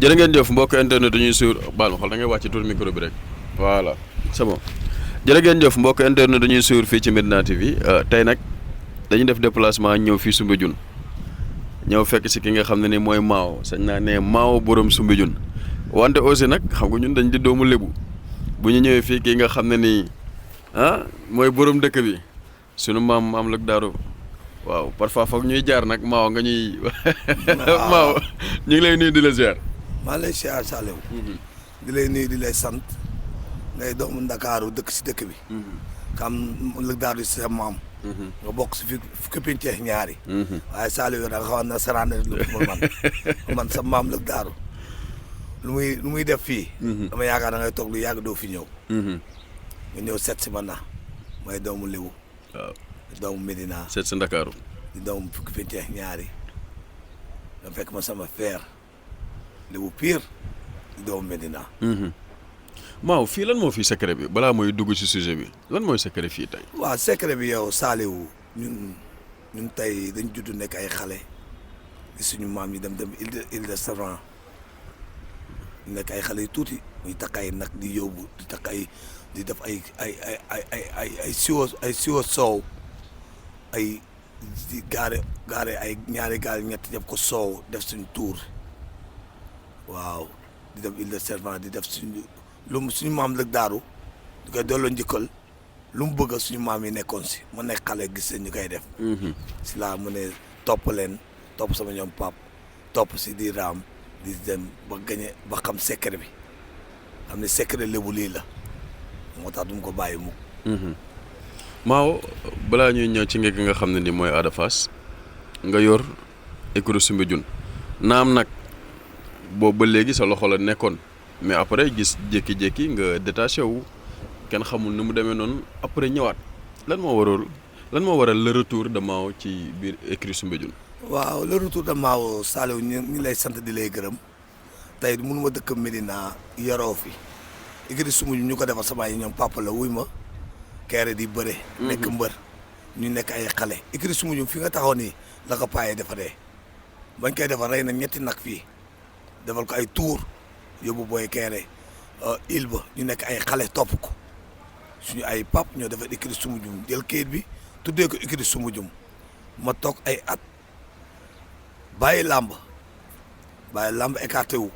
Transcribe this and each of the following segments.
jërë ngeen jëf mbokk internet ñuy suivre baal ma xool da ngay wàcc tur micro bi rek voilà c'est bon jërë ngeen jëf mbokk internet ñuy suivre fii ci Medina TV tey nag dañuy def déplacement ñëw fii Soumbédioune ñëw fekk si ki nga xam ne ni mooy Mao sañ naa ne Mao borom Soumbédioune wante aussi nag xam nga ñun dañ di doomu lébu bu ñu ñëwee fii kii nga xam ne nii mooy borom dëkk bi sunu maam Lëg Daaru waaw parfois foog ñuy jaar nag Mao nga ñuy. Mao ñu ngi lay nuyu di la ziar. maa lay siyaar Saliou di lay nuyu di lay sant ngay doomu Ndakaaru dëkk si dëkk bi xam Lëg Daaru si sa maam nga bokk si fukki pinceex ñaari waaye Saliou da nga xaw na saraan lu man sa maam Lëg Daaru lu muy def fii dama yaakaar da ngay toog lu yàgg doo fi ñëw nga ñëw seet si man na mooy doomu Lébu waaw doomu Medina seet si Ndakaaru di doomu fukki pinceex ñaari nga fekk ma sama feer Lébu pire di doomu Medina. Mao fii lan moo fi secret bi balaa mooy dugg ci sujet bi lan mooy secret fii tey. waaw secret bi yow Saliou ñun tey dañ judd nekk ay xale suñu maam yi dem Île de Savane nekk ay xale yu tuuti muy takk ay nag di yóbbu di takk ay di def ay siwo soow ay di gaare ay ñaari gaare ñetti def ko soow def suñu tuur. waaw di def Île de Servant di def suñu maam Lëg Daaru di koy delloo njëkkal lu mu bëgg suñu maam yi nekkoon si mu nekk xale gis ñu koy def. si laa mu ne topp leen topp sama ñoom pap topp si di raam di dem ba gañe ba xam secret bi xam ne secret Lébu lii la moo tax du mu ko bàyyi mukk. Mao balaa ñuy ñëw ci nga xam ne ni mooy Ada Fass nga yor écurie Soumbédioune naam nag. boobu ba léegi sa loxo la nekkoon mais après gis jékki-jékki nga détaché wu kenn xamul ni mu demee noonu après ñëwaat lan moo waral le retour de Mao ci biir écurie Soumbédioune. waaw le retour de Mao Saliou ñu lay sant di lay gërëm tey mënu ma dëkk Medina yaroo fi écurie Soumbédioune ñu ko defar sama yi ñoom papa la wuy ma keere di bëre. nekk mbër ñu nekk ay xale. écurie Soumbédioune fi nga taxaw nii la ko paayee defaree bañ koy defar rey na ñetti nag fii. defal ko ay tour yóbbu booy keere il ba ñu nekk ay xale topp ko suñu ay pap ñoo defar écurie Soumbédioune jël kayit bi tuddee ko écurie Soumbédioune ma toog ay at bàyyi làmb écarté wu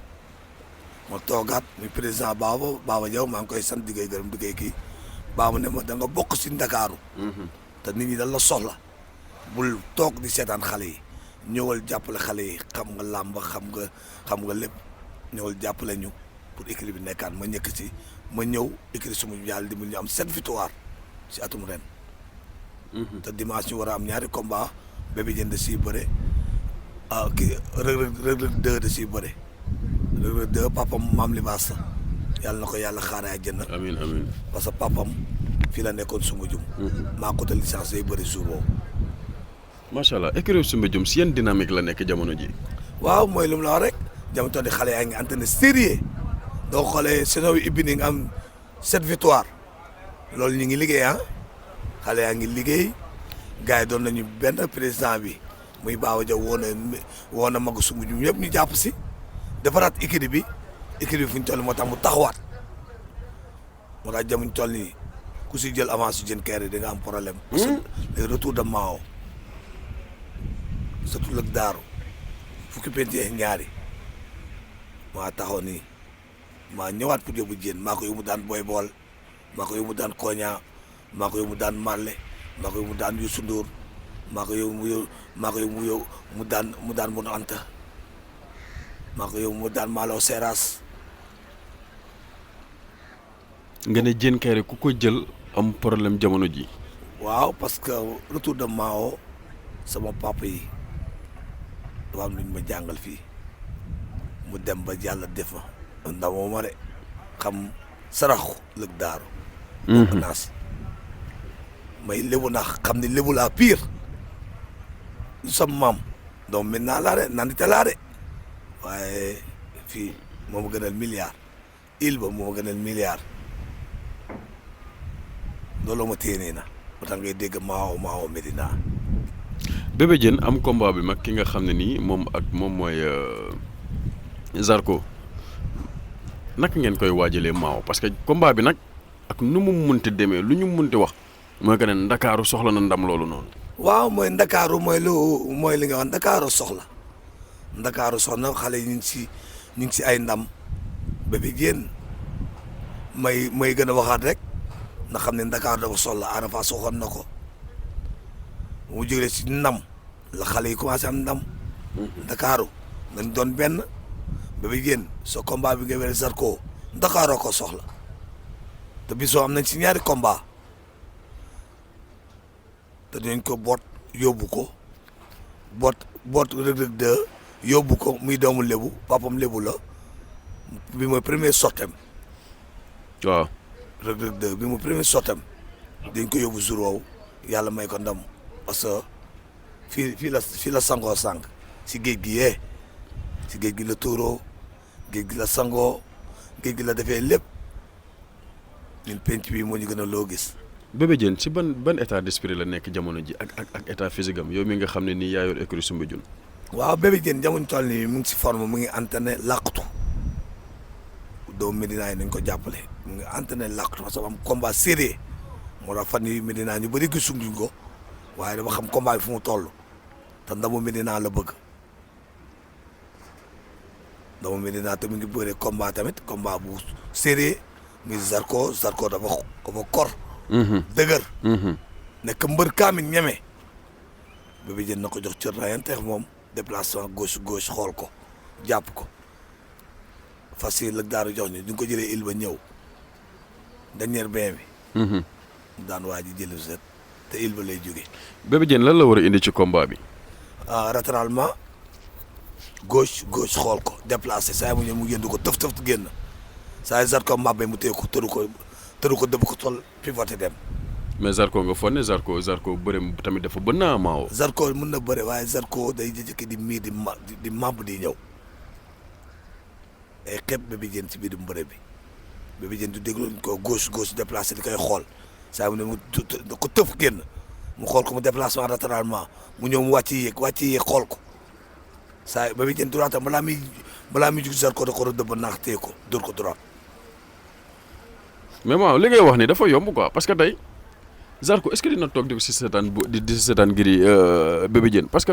ma toogaat muy président Baba Diaw maa ngi koy sant di koy gërëm di koy kii Baba ne ma da nga bokk si Ndakaaru te nit ñi dañ la soxla bul toog di seetaan xale yi ñëwal jàppale xale yi xam nga làmb xam nga lépp ñëwal jàppale ñu pour écurie bi nekkaan ma ñëkk si ma ñëw écurie Soumbédioune yàlla dimbali ñu am 7 victoire si atum ren. te dimanche ñu war a am ñaari combat Bébé Diène da siy bëre kii Reug 2 da siy bëre Reug 2 papam maam Libaas yàlla na ko yàlla xaaree àjjana. amiin amiin parce que papam fii la nekkoon Soumbédioune. maa ko te licence day bëri jour boobu. macha allah écurie Soumbédioune si yan dynamique la nekk jamono ji. waaw mooy lu mu la wax rek jamono toog di xale yaa ngi entraîné sérieux doo xoolee saison bi ibbi ni nga am 7 victoire loolu ñu ngi liggéey xale yaa ngi liggéey gars yi doon nañu benn président bi muy Baba Diaw woo na magu Soumbédioune yëpp ñu jàpp si defaraat écurie bi fu ñu toll moo tax mu taxawaat moo tax jamuñ toll nii ku si jël avance su jën kër yi da nga am problème. parce que le retour de Mao surtout Lëg Daaru fukki penc ñaari maa taxaw nii maa ñëwaat pour yóbbu jéen maa ko yóbbu daan Boy Bool maa ko yóbbu daan Koña maa ko yóbbu daan Malle maa ko yóbbu daan Youssou Ndour maa ko yóbbu mu daan Bunu Anta maa ko yóbbu mu daan Malaw Seras. nga ne Diène Kaïré ku ko jël am problème jamono ji. waaw parce que retour de Mao sama papa yi dafa am lu ñu ma jàngal fii mu dem ba yàlla def ma ndamoo ma de xam saraxu Lëg Daaru. naas may lébu nax xam ne lébu laa pire lu sama maam donc maintenant laa de nandite laa de waaye fii moo ma gënal milliard il ba moo ma gënal milliard looloo ma téye nii na ba tax ngay dégg Mao Medina. Bébé Diène am combat bi mag ki nga xam ne nii moom mooy Zarko naka ngeen koy waajalee Maaw parce que combat bi nag ak nu mu munti demee lu ñu munti wax mooy que ne Ndakaaru soxla na ndam loolu noonu. waaw mooy Ndakaaru mooy li nga wax Ndakaaru soxla xale yi ñu ngi si ay ndam Bébé Diène may gën a waxaat rek na xam ne Ndakaaru dafa soxla Ada Fass waxoon na ko mu jógee si ndam la xale yi commencé am ndam. Ndakaaru nañ doon benn Bébé Diène sa combat bi nga wér Zarko Ndakaaroo ko soxla te bisoo am nañ si ñaari combat te dinañ ko boot yóbbu ko boot Reug Reug 2 yóbbu ko muy doomu lébu papam lébu la bi mooy premier sortem waaw Reug Reug 2 bi mooy premier sortem dañ ko yóbbu jour woowu yàlla may ko ndam parce que fii la sangoo sànq si géej gi si géej gi la tuuroo géej gi la sangoo géej gi la defee lépp ñun penc bi moo ñu gën a loo gis. Bébé Diène ci ban état d'esprit la nekk jamono ji ak état physique am yow mi nga xam ne nii yaa yor écurie Soumbédioune. waaw Bébé Diène jamono toll nii mu ngi si forme mu ngi entraîné làqatu doomu Medina yi nañ ko jàppale mu ngi entraîné làqatu parce que am combat sérieux moo tax fan yii Medina ñu bëri gisuñu ko waaye dama xam combat bi fu mu toll te ndamu Medina la bëgg ndamu Medina te mu ngi bëre combat tamit combat bu sérieux muy Zarko dafa kor. dëgër. nekk mbër kaamil ñeme Bébé Diène na ko jox cër rayanteex moom déplacement gauche xool ko jàpp ko fas yi la daaru jox ñu ko jëlee il ba ñëw dernier bain bi. daan waa ji jëli set te il ba lay jóge. Bébé Diène lan la war a indi ci combat bi. latéralement gauche xool ko déplacé saa mu ñëw mu yëndu ko tëf génn saa Zarko mbàbbee mu téye ko tëru ko dëbb ko tol pivoté dem. mais Zarko nga foog ne Zarko bëre tamit dafa bën naa Maaw. Zarko mën na bëre waaye Zarko day jëkk di miir di màbb di ñëw ay xeeb Bébé Diène ci biir mbëre bi Bébé Diène du déglu ko gauche déplacé di koy xool saa mu ne mu ko tëf génn mu xool ko mu déplacement latéralement mu ñëw mu wàcc yéeg xool ko saa Bébé Diène droite am balaa muy jug Zarko da ko war a dëbb naax téye ko dóor ko droite. mais Maaw li ngay wax ni dafa yomb quoi parce que tey Zarko est-ce que dina toog di si seetaan di si seetaan ngir Bébé Diène parce que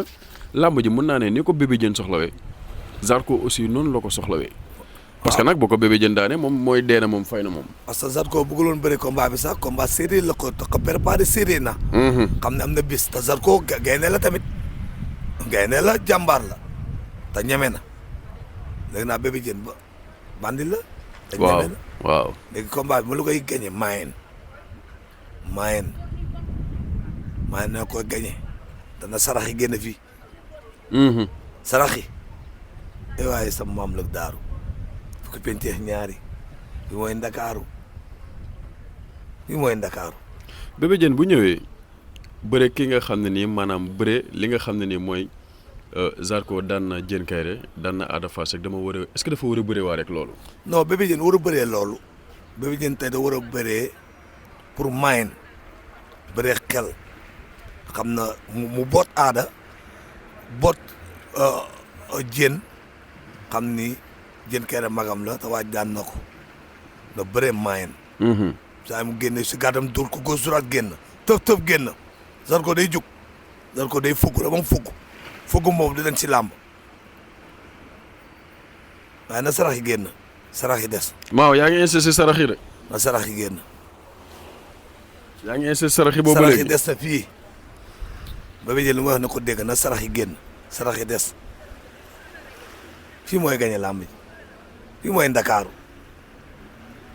làmb ji mën naa ne ni ko Bébé Diène soxlawee Zarko aussi noonu la ko soxlawee. parce que nag boo ko Bébé Diène daane moom mooy dee na moom fay na moom. parce que Zarko bëgguloon bëri combat bi sax combat séeréer la ko préparé séeréer na. xam ne am na bis te Zarko gaynde la tamit gaynde la jàmbaar la te ñeme na léegi naa Bébé Diène ba bandi la. te ñeme na waaw léegi combat bi ma la koy gagné maayen na koy gagné dana sarax yi génn fii. sarax yi waaye sa maam la daaru fukki penteex ñaari bi mooy Ndakaaru Bébé Diène bu ñëwee bëre ki nga xam ne nii maanaam bëre li nga xam ne nii mooy Zarko daan na Diène Kaïré daan na Ada Fass rek est-ce que dafa war a bëree waa rek loolu. non Bébé Diène war a bëree loolu Bébé Diène tey da war a bëree pour mayen bëree xel xam na mu boot Ada boot Diène xam ni Diène Kaïré magam la te waaj daan na ko na bëree mayen. saa mu génne si gàttam dóor ko gauche droite génn tëf génn Zarko day jug Zarko day fugg la ba mu fugg moom di leen si làmb waaye na sarax yi génn sarax yi des. Maaw yaa ngi insisté sarax yi rek. na sarax yi génn. yaa ngi insisté sarax yi boobu léegi sarax yi des na fii Bébé Diène lu ma wax na ko dégg na sarax yi génn sarax yi des fii mooy gañe làmb ji fii mooy Ndakaaru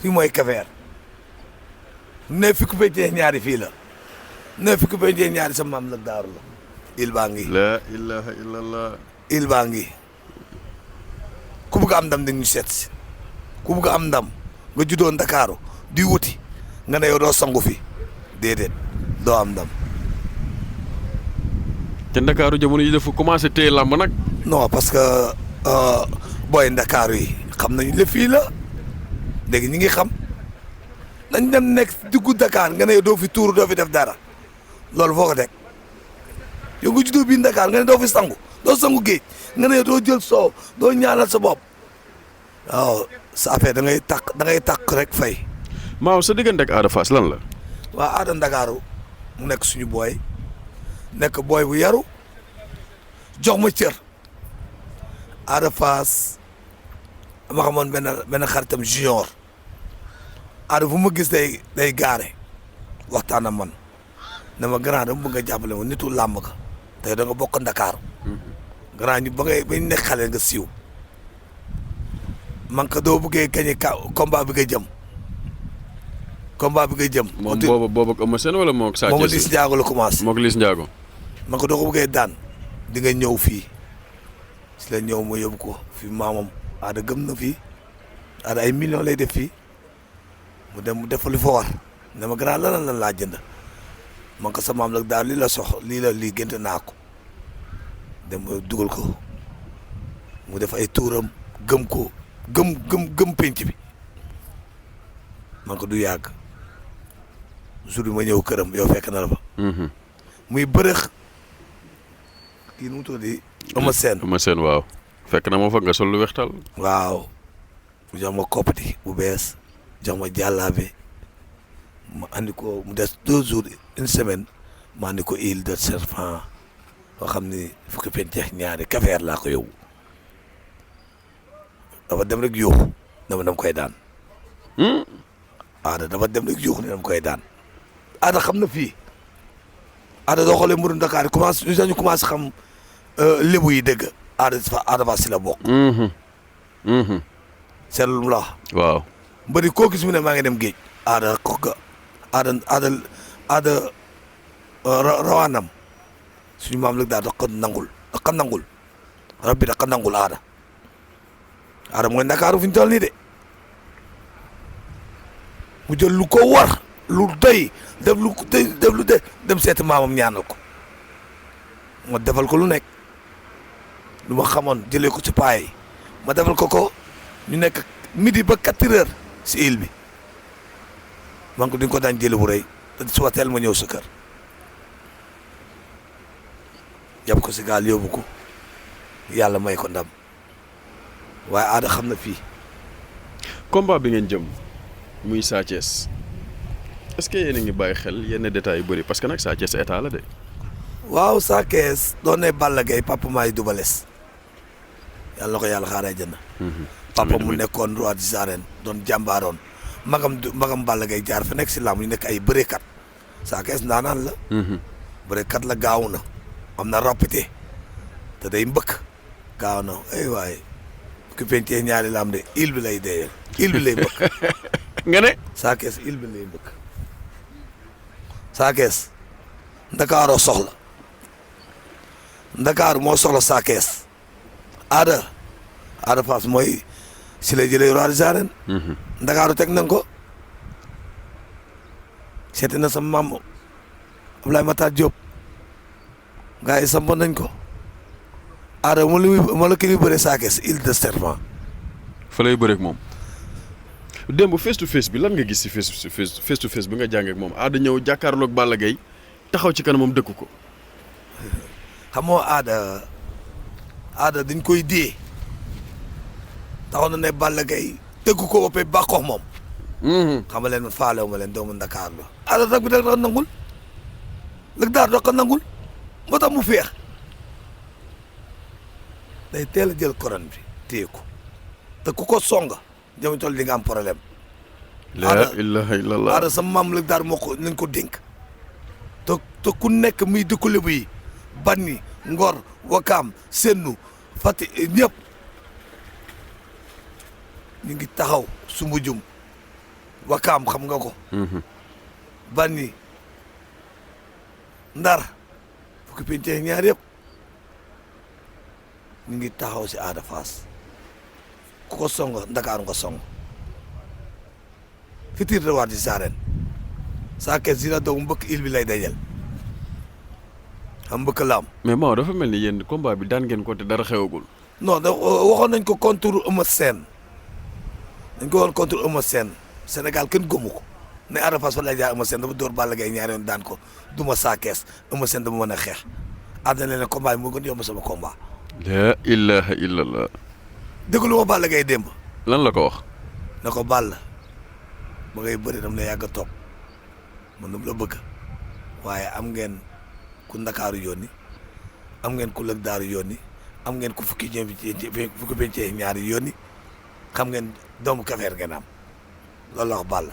fii mooy Kafeer ne fi ku peccee ñaari fii la ne fi ku peccee ñaari sa maam la daaru la il baa ngi la ilaha illallah il baa ngi ku bëgg am ndam di ñu seet si ku bëgg am ndam nga juddoo Ndakaaru di wuti nga ne yow doo sangu fi déedéet doo am ndam. te Ndakaaru jamono yi dafa commencé téye làmb nag. non parce que booy Ndakaaru yi xam nañu le fii la léegi ñi ngi xam nañ dem nekk diggu Dakar nga ne yow doo fi tuuru doo fi def dara loolu foo ko teg yow nga juddoo bii Dakar nga ne doo fi sangu doo sangu géej nga ne yow doo jël soow doo ñaanal sa bopp waaw sa affaire da ngay takk rek fay. maaw sa diggante ak Ada Fass lan la. waa Ada Ndakaaru mu nekk suñu booy nekk booy bu yaru jox ma cër. Ada Fass ma xamoon benn xaritam junior Ada fu ma gis day gaare waxtaan ak man ne ma grand dama bëgg nga jàppale ma nitu làmb ka tey da nga bokk Ndakaaru grand ñu ba nekk xale nga siiw man ka doo bëggee gagné combat bi nga jëm. moom boobu ak Eumeu Sène wala moo ak Sa Thiès moom Liss Ndiago la commencé. moo ak Liss Ndiago. man ko doo ko bëggee daan di nga ñëw fii si la ñëw ma yóbbu ko fii maamam Ada gëm na fii Ada ay millions lay def fii mu dem mu def li fa war ne ma grand lan laa jënd man ko sa maam la daal lii gént naa ko dem dugal ko mu def ay tuuram gëm ko gëm penc bi man ko du yàgg jour bi ma ñëw këram yow fekk na la fa. muy bërëx kii nu mu tudd Eumeu Sène waaw. fekk na moo fa nga sol lu wextal. waaw mu jox ma koppati bu bees jox ma jàllaabe ma andi ko mu des 2 jours une semaine ma andi ko Île de Serpent boo xam ni fukki penceex ñaari kafeer laa ko yóbbu dafa dem rek yóbbu dama koy daan. Ada dafa dem rek yóbbu ne dama koy daan. Ada xam na fii Ada doo xoolee mbirum Dakar ñu commencé xam lébu yi dëgg Ada Fass si la bokk. seetlu mu la wax. waaw. mbëri koo gis mu ne maa ngi dem géej. Ada rawaanam suñu maam la daal da ko nangul rabbi da ko nangul Ada mooy Ndakaaru fi ñu toll nii de mu jël lu ko war lu doy dem seeti maamam ñaanal ko ma defal ko lu nekk lu ma xamoon jëlee ko ci paa yi ma defal ko ñu nekk midi ba 4 heures si île bi man ko di nga ko daan jëlee bu rëy te suba teel ma ñëw sa kër yab ko si gaal yóbbu ko yàlla may ko ndam waaye Ada xam na fii. combat bi ngeen jëm muy Sa Thiès est-ce que yéen a ngi bàyyi xel yenn détails yu bëri parce que nag Sa Thiès état la de. waaw Sa Thiès doon ne Balla Gaye papa maay dubales yàlla na ko yàlla xaaree jënd. papa mu nekkoon roi des arènes doon jàmbaaroon magam Balla Gaye jaar fa nekk si làmb ñu nekk ay bëreekat Sa Thiès ndaanaan la. bëreekat la gaaw na am na rapidité te day mbëkk gaaw na ay waay ku pencee ñaari làmb de île bi lay deeyal île bi lay mbëkk. nga ne. Sa Thiès île bi lay mbëkk Sa Thiès Ndakaaru soxla Ndakaaru moo soxla Sa Thiès Ada Fass mooy si lay jëlee roi des arènes. Ndakaaru teg nañ ko seeti na sama maam Abdoulaye Matar Diop gars yi sampoon nañ ko Ada moo la kii bi bëre Sa Thiès Île de Serpent. fa lay bëreeg moom. démb face to face bi lan nga gis si face to face bi nga jàngee ak moom Ada ñëw jàkkaarloog Balla Gaye taxaw ci kanamam dëkk ko. xamoo Ada dañ koy dee taxaw na ne Balla Gaye dëkk ko ba pare bàqoo moom. xam nga leen faalewu ma leen doomu Dakar la. Ada rek bi da ko nangul lëg daar da ko nangul moo tax mu feex day teel a jël koran bi téye ko te ku ko songa jëm toll di nga am problème. la ilaha illallah. Ada sa maam lëg daar moo ko nañ ko dénk te ku nekk muy dëkku Lebu yi Banni Ngor Wakaam Sennu Fatick ñëpp ñu ngi taxaw Sumbujum Wakaam xam nga ko. Banni Ndar fukki pencee ñaar yëpp ñu ngi taxaw si Ada Fass ku ko song Ndakaaru nga song fitir roi des arènes Sa Thiès dina doog mbëkk île bi lay dajal am mbëkk laam. mais Mao dafa mel ni yéen combat bi daan ngeen ko te dara xewagul. non waxoon nañ ko contre Eumeu Sène dañ ko woon contre Eumeu Sène Sénégal kenn gëmu ko ne Ada Fass fa lay jaar Eumeu Sène dafa dóor Balla Gaye ñaari yoon daan ko duma Sa Thiès Eumeu Sène dama mën a xeex Ada ne combat bi moo gën yomb sama combat. la ilaha illallah. déglu ma Balla Gaye démb lan la ko wax. na ko Balla ba ngay bëri dam la yàgg a topp man dam la bëgg waaye am ngeen ku Ndakaaru yónni am ngeen ku Lëg Daaru yónni am ngeen ku fukki pencee ñaari yónni xam ngeen doomu Kafeer ngeen am loolu la wax Balla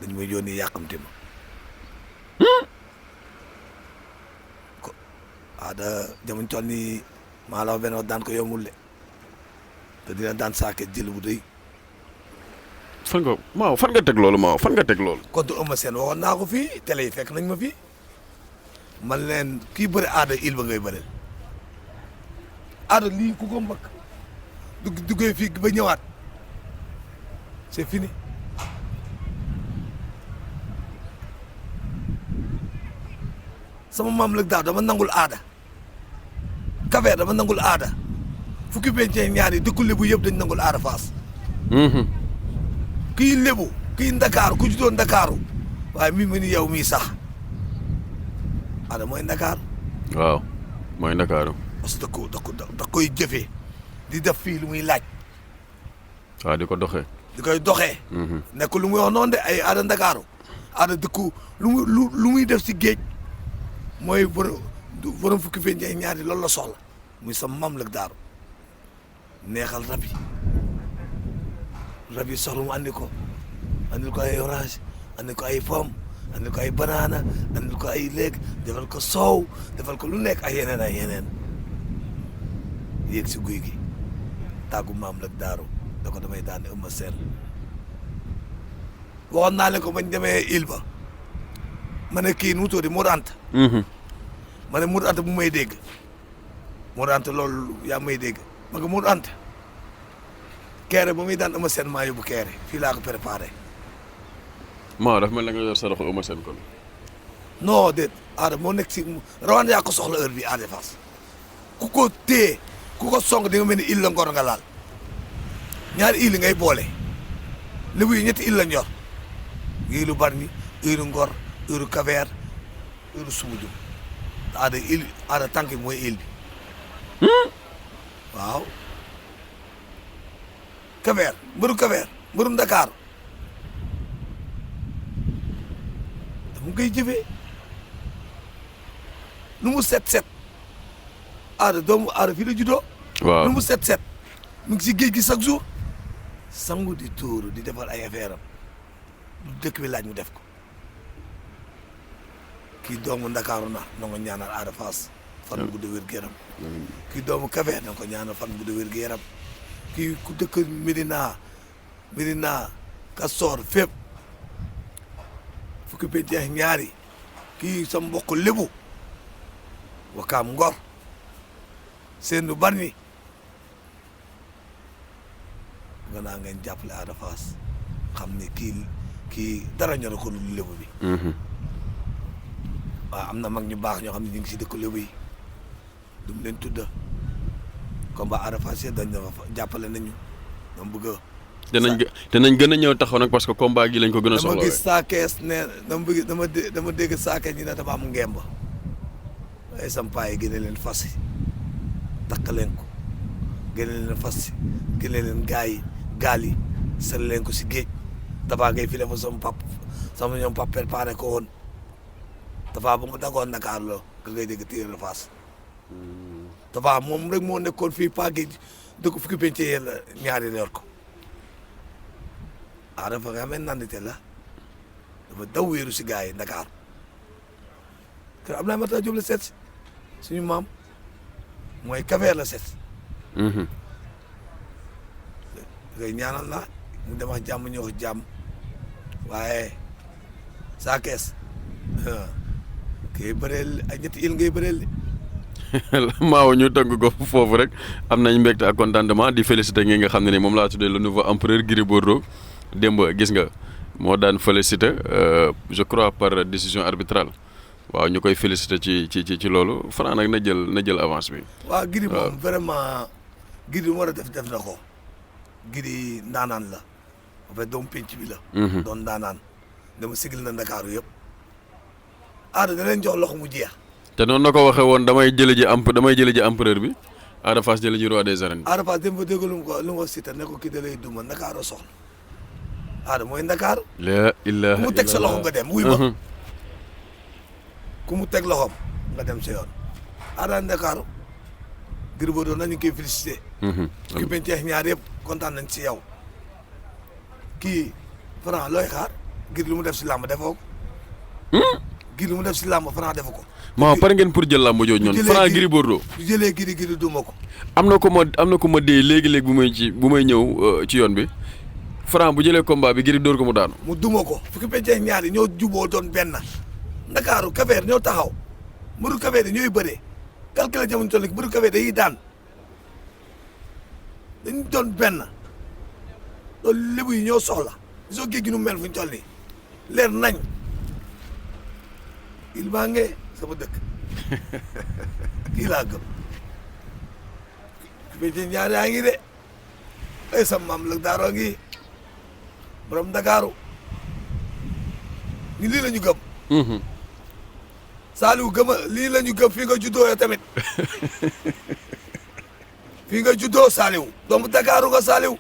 dañ may yónni yàqamti ma ko Ada jamono toll nii maa la wax benn wax daan ko yombul de te dina daan saaket jël bu rëy. fan nga teg loolu Maaw fan nga teg loolu. contre Eumeu Sène waxoon naa ko fii télé yi fekk nañ ma fii man leen kii bëri Ada il ba ngay bëreel Ada lii ku ko mbëkk duggee fii ba ñëwaat c'est fini sama maam Lëg Daaw dama nangul Ada Kafeer dama nangul Ada fukki pencee ñaari dëkku Lebu yëpp dañ nangul Ada Fass kii Lebu kii Ndakaaru ku juddoo Ndakaaru waaye mi mu ni yow mii sax Ada mooy Ndakaaru waaw mooy Ndakaaru. parce que da koy jëfee di def fii lu muy laaj. waaw di ko doxee. di koy doxee. nekk lu muy wax noonu de ay Ada Ndakaaru Ada dëkku lu muy def si géej mooy borom fukki feeñ ñaari loolu la soxla muy sa mam Lëg Daaru neexal rab yi soxla mu andi ko andil ko ay orange andil ko ay pomme andil ko ay banana andil ko ay léeg defal ko soow defal ko lu nekk ay yeneen yéeg si guy gi tàggu maam Lëg Daaru da ko damay daan Eumeu Sène waxoon naa leen ko bañ demee île ba ma ne kii nu mu tudd Modou Anta ma ne Modou Anta bu may dégg Modou Anta loolu yaa may dégg ma nga Modou Anta keere ba muy daan Eumeu Sène maa yóbbu keere fii laa ko préparé. Maaw dafa mel na nga yor sa loxo Eumeu Sène kon. non déet Ada moo nekk si rawaan yaa ko soxla heure bi Ada Fass ku ko téye ku ko song di nga mel ni île la Ngor nga laal ñaari île ngay boole Lebu yi ñetti île la ñor île Bargny île Ngor île Kafeer île Soumbédioune Ada île Ada tànk bi mooy île bi waaw Kafeer mbërum Dakar mu koy jëfee nu mu set Ada doomu Ada fii la juddoo. waaw nu mu set mu ngi si géej gi chaque jour sangu di tuuru di defal ay affaire am lu dëkk bi laaj mu def ko kii doomu Ndakaaru na nga ñaanal Ada Fass fan bu gudd wér gu yaram kii doomu Kafeer na ko ñaanal fan bu gudd wér gu yaram kii ku dëkk Medina Kastoor fépp fukki penc ñaari kii sa mbokk Lebu Wakaam Ngor Sendou Bargny nga naa ngeen jàppale Ada Fass xam ne kii dara ñor ko lu Lebu bi waaw am na mag ñu baax ñoo xam ne ñu ngi si dëkk Lebu yi du mu leen tudda combat Ada Fass dañ na fa jàppale nañu ñoom bëgg a danañ gën a ñëw taxaw nag parce que combat gi lañ ko gën a soxla. dama gis saakees ne dama dégg saakees ñi ne dafa am ngemba ay sampaay yi génne leen fas yi takk leen ko génne leen fas yi génne leen gaal yi sel leen ko si géej dafa ngay fi fa sama ñoom pap préparé ko woon dafa bu mu dagoon Dakar la nga ngay dégg Tiré de Fass dafa moom rek moo nekkoon fii pa géej dëkk fukki penc yàlla ñaari leer ko dafa nga amee nandite la dafa daw wéeru si gars yi Dakar te Abdoulaye Makhtar Diop la seet suñu maam mooy Kafeer la seet ngay ñaanal la mu dem ak jàmm ñëw jàmm waaye saa kees kay bëreel ay ñetti il ngay bëreel Maaw ñu tënk ko foofu rek am nañ mbégte ak contentement di féliciter ngi nga xam ne ni moom laa tuddee le nouveau empereur Gris Bordeaux démb gis nga moo daan féliciter je crois par décision arbitrale waaw ñu koy féliciter ci loolu Franc nag na jël avance bi. waaw Gris moom vraiment Gris mu war a def na ko Gris ndaanaan la en fait doomu penc bi la. doon ndaanaan dama sigil na Ndakaaru yëpp Ada da leen jox loxo mu jeex. te noonu na ko waxee woon damay jëli ji empereur bi Ada Fass jëlee ji roi des arènes. Ada Fass dem ba dégg lu mu ko Siteu ne ko kii da lay duma Ndakaaru soxla Ada mooy Ndakaaru. la ilaha ku mu teg sa loxo nga dem wuy ma. ku mu teg loxoom nga dem sa yoon. Ada Ndakaaru. Gris Bordeaux nañu koy félicité. ki penceex ñaar yëpp kontaan nañ ci yow. kii Franc looy xaar Gris lu mu def si làmb defoo ko. Gris lu mu def si làmb Franc defu ko. maa pare ngeen pour jël làmb jooju ñoon Franc Gris Bordeaux. bu jëlee Gris duma ko. am na ko ma dee léegi bu may ñëw ci yoon bi Franc bu jëlee combat bi Gris dóor ko mu daanu. mu duma ko fukki penceex ñaar yi ñoo juboo doon benn. Ndakaaru Kafeer ñoo taxaw mbëru Kafeer yi ñooy bëree calculer jamono toll nii mbëru Kafeer dañuy daan dañu doon benn loolu lébu yi ñoo soxla gisoo géej gi nu mel fu ñu toll nii leer nañ il baa ngee sama dëkk kii laa gëm ki ci ñaar yaa ngi de ay sa maam la daaroo ngi borom Ndakaaru ñu lii la ñu gëm Saliou gëma lii la ñu gëm fii nga juddoo tamit fii nga juddoo Saliou doomu Dakaaru nga Saliou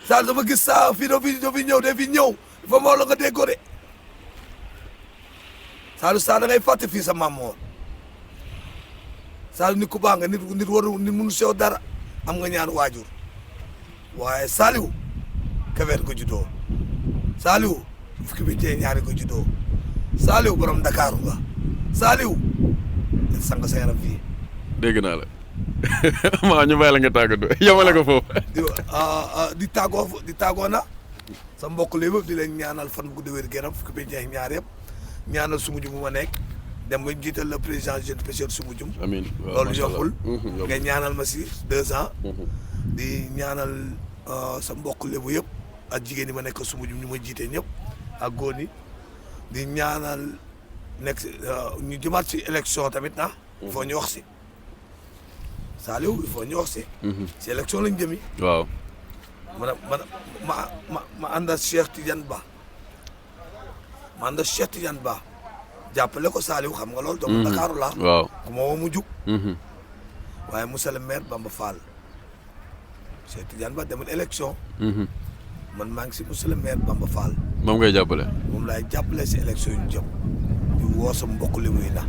Saliou dama gis saa fii doo fi ñëw de fi ñëw dafa moo la nga déggoo de Saliou saa da ngay fàtte fii sa maam woon Saliou nit ku baax nga nit waru nit mënu sew dara am nga ñaar waajur waaye Saliou Kafeer ko juddoo Saliou fukki bi tey ñaari ko juddoo Saliou borom Dakaaru nga Saliou sang sa yaram fii dégg naa la maa ñu bàyyi la nga tàggatoo yamale ko foofu. di tàggoo na sa mbokk léegi di leen ñaanal fan bu gudd wér gu yaram fukki bi jeex ñaar yëpp ñaanal Soumbédioune bu ma nekk dem ba jiital le président jeune pêcheur Soumbédioune. amiin loolu yombul. nga ñaanal ma si 2 ans. di ñaanal sa mbokk lébu yëpp ak jigéen ñi ma nekk Soumbédioune ñu ma jiite ñëpp ak góor ñi di ñaanal nekk ñu jëmaat si élection tamit na il faut ñu wax si. Saliou il faut ñu wax si. si élection lañ jëmi. waaw. ma ànd ak Cheikh Tidiane Ba. jàppale ko Saliou xam nga loolu. doomu Dakaaru la. waaw ku ma woo mu jug. waaye monsieur le maire Bamba Fall. Cheikh Tidiane Ba demul élection. man maa ngi si monsieur le maire Bamba Fall. moom ngay jàppale. moom laay jàppale si élection yu ñu jëm. di woo sa mbokk li muy na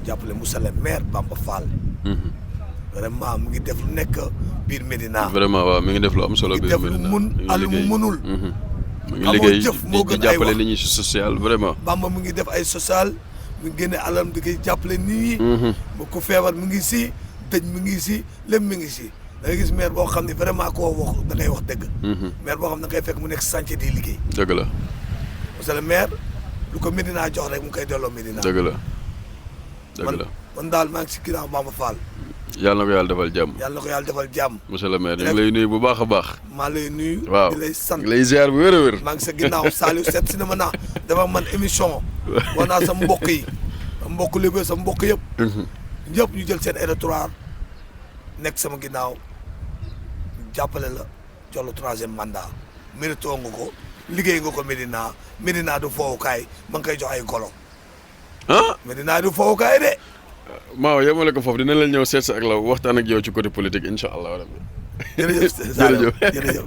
jàppale monsieur le maire Bamba Fall. vraiment mu ngi def lu nekk biir Médina. vraiment waaw mi ngi def lu am solo biir Médina mu ngi def lu mun mu mënul. mu ngi liggéey jëf moo gën di ay jàppale wax nit ñi si social vraiment. Bamba mu ngi def ay social mu ngi génne alam di koy jàppale nit ñi. bu ko feebar mu ngi si dëj mu ngi si lépp mi ngi si. da ngay gis maire boo xam ne vraiment koo wax da ngay wax dëgg. maire boo xam ne da ngay fekk mu nekk chantier di liggéey. dëgg la. parce que le maire lu ko Médina jox rek mu koy delloo Médina. dëgg la dëgg la man daal maa ngi si ginnaaw Bamba Fall. yàlla na ko yàlla defal jàmm. yàlla na ko yàlla defal jàmm. monsieur le maire ñu ngi lay nuyu bu baax a baax. maa lay nuyu. waaw di lay sant lay ziar bu wér a wér. maa ngi sa ginnaaw Saliou seet si na ma naa dafa man émission. war naa sa mbokk yi sa mbokk lépp sa mbokk yëpp. ñëpp ñu jël seen électorat nekk sama ginnaaw jàppale la jox la 3e mandat mérito nga ko liggéey nga ko Médina Médina du fowukaay ma ngi koy jox ay golo. Médina du fowukaay de. Maaw yemale ko foofu dina leen ñëw seet si ak la waxtaan ak yow ci côté politique incha allah. jërëjëf jërëjëf jërëjëf.